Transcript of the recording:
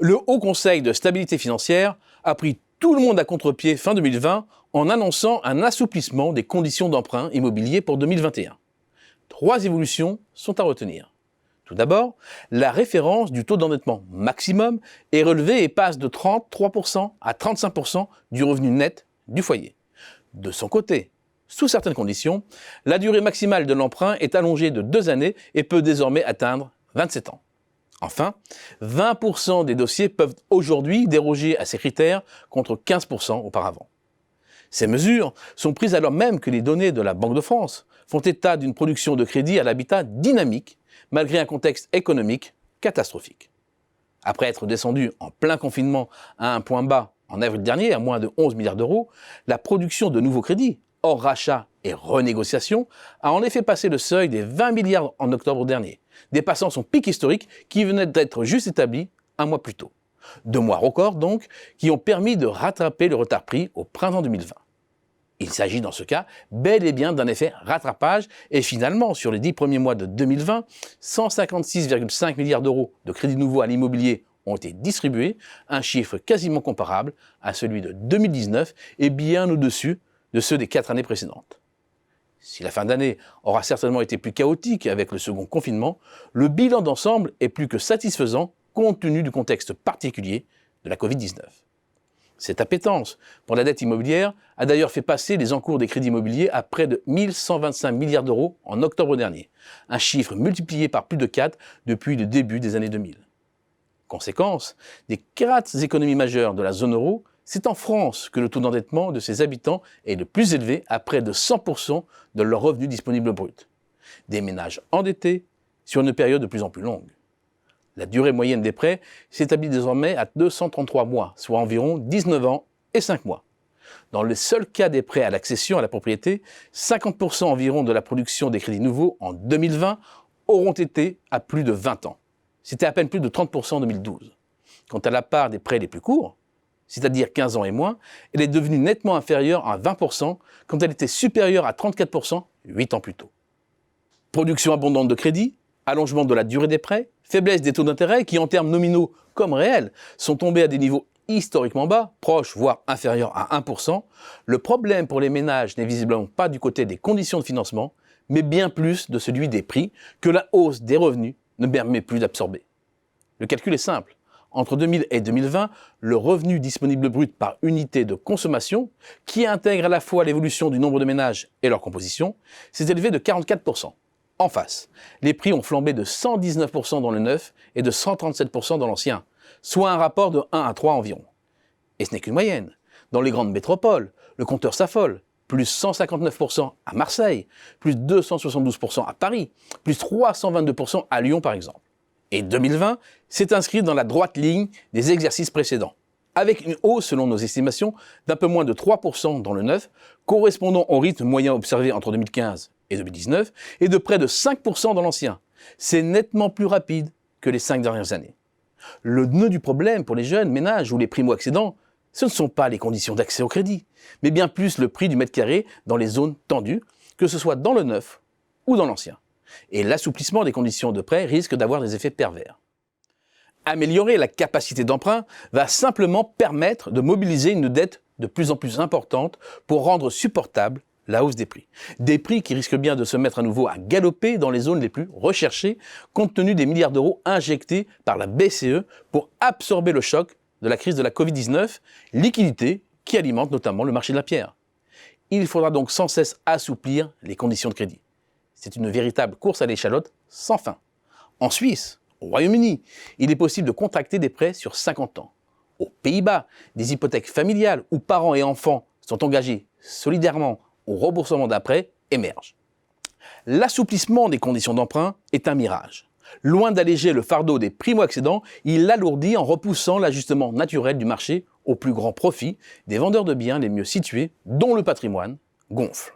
Le Haut Conseil de stabilité financière a pris tout le monde à contre-pied fin 2020 en annonçant un assouplissement des conditions d'emprunt immobilier pour 2021. 3 évolutions sont à retenir. Tout d'abord, la référence du taux d'endettement maximum est relevée et passe de 33% à 35% du revenu net du foyer. De son côté, sous certaines conditions, la durée maximale de l'emprunt est allongée de 2 années et peut désormais atteindre 27 ans. Enfin, 20% des dossiers peuvent aujourd'hui déroger à ces critères contre 15% auparavant. Ces mesures sont prises alors même que les données de la Banque de France font état d'une production de crédit à l'habitat dynamique malgré un contexte économique catastrophique. Après être descendu en plein confinement à un point bas en avril dernier, à moins de 11 milliards d'euros, la production de nouveaux crédits, hors rachat et renégociation, a en effet passé le seuil des 20 milliards en octobre dernier, dépassant son pic historique qui venait d'être juste établi un mois plus tôt. 2 mois records donc, qui ont permis de rattraper le retard pris au printemps 2020. Il s'agit dans ce cas bel et bien d'un effet rattrapage et finalement, sur les 10 premiers mois de 2020, 156,5 milliards d'euros de crédits nouveaux à l'immobilier ont été distribués, un chiffre quasiment comparable à celui de 2019 et bien au-dessus de ceux des 4 années précédentes. Si la fin d'année aura certainement été plus chaotique avec le second confinement, le bilan d'ensemble est plus que satisfaisant compte tenu du contexte particulier de la Covid-19. Cette appétence pour la dette immobilière a d'ailleurs fait passer les encours des crédits immobiliers à près de 1125 milliards d'euros en octobre dernier, un chiffre multiplié par plus de 4 depuis le début des années 2000. Conséquence, des 4 économies majeures de la zone euro, c'est en France que le taux d'endettement de ses habitants est le plus élevé à près de 100% de leur revenu disponible brut. Des ménages endettés sur une période de plus en plus longue. La durée moyenne des prêts s'établit désormais à 233 mois, soit environ 19 ans et 5 mois. Dans le seul cas des prêts à l'accession à la propriété, 50% environ de la production des crédits nouveaux en 2020 auront été à plus de 20 ans. C'était à peine plus de 30% en 2012. Quant à la part des prêts les plus courts, c'est-à-dire 15 ans et moins, elle est devenue nettement inférieure à 20% quand elle était supérieure à 34% 8 ans plus tôt. Production abondante de crédits, allongement de la durée des prêts, faiblesse des taux d'intérêt qui, en termes nominaux comme réels, sont tombés à des niveaux historiquement bas, proches voire inférieurs à 1%, le problème pour les ménages n'est visiblement pas du côté des conditions de financement, mais bien plus de celui des prix que la hausse des revenus ne permet plus d'absorber. Le calcul est simple. Entre 2000 et 2020, le revenu disponible brut par unité de consommation, qui intègre à la fois l'évolution du nombre de ménages et leur composition, s'est élevé de 44%. En face, les prix ont flambé de 119% dans le neuf et de 137% dans l'ancien, soit un rapport de 1 à 3 environ. Et ce n'est qu'une moyenne. Dans les grandes métropoles, le compteur s'affole. Plus 159% à Marseille, plus 272% à Paris, plus 322% à Lyon par exemple. Et 2020 s'est inscrit dans la droite ligne des exercices précédents, avec une hausse selon nos estimations d'un peu moins de 3% dans le neuf, correspondant au rythme moyen observé entre 2015 et 2019, et de près de 5% dans l'ancien. C'est nettement plus rapide que les 5 dernières années. Le nœud du problème pour les jeunes ménages ou les primo-accédants, ce ne sont pas les conditions d'accès au crédit, mais bien plus le prix du mètre carré dans les zones tendues, que ce soit dans le neuf ou dans l'ancien. Et l'assouplissement des conditions de prêt risque d'avoir des effets pervers. Améliorer la capacité d'emprunt va simplement permettre de mobiliser une dette de plus en plus importante pour rendre supportable la hausse des prix. Des prix qui risquent bien de se mettre à nouveau à galoper dans les zones les plus recherchées, compte tenu des milliards d'euros injectés par la BCE pour absorber le choc de la crise de la Covid-19, liquidité qui alimente notamment le marché de la pierre. Il faudra donc sans cesse assouplir les conditions de crédit. C'est une véritable course à l'échalote sans fin. En Suisse, au Royaume-Uni, il est possible de contracter des prêts sur 50 ans. Aux Pays-Bas, des hypothèques familiales où parents et enfants sont engagés solidairement au remboursement d'un prêt émergent. L'assouplissement des conditions d'emprunt est un mirage. Loin d'alléger le fardeau des primo-accédants, il l'alourdit en repoussant l'ajustement naturel du marché au plus grand profit des vendeurs de biens les mieux situés, dont le patrimoine gonfle.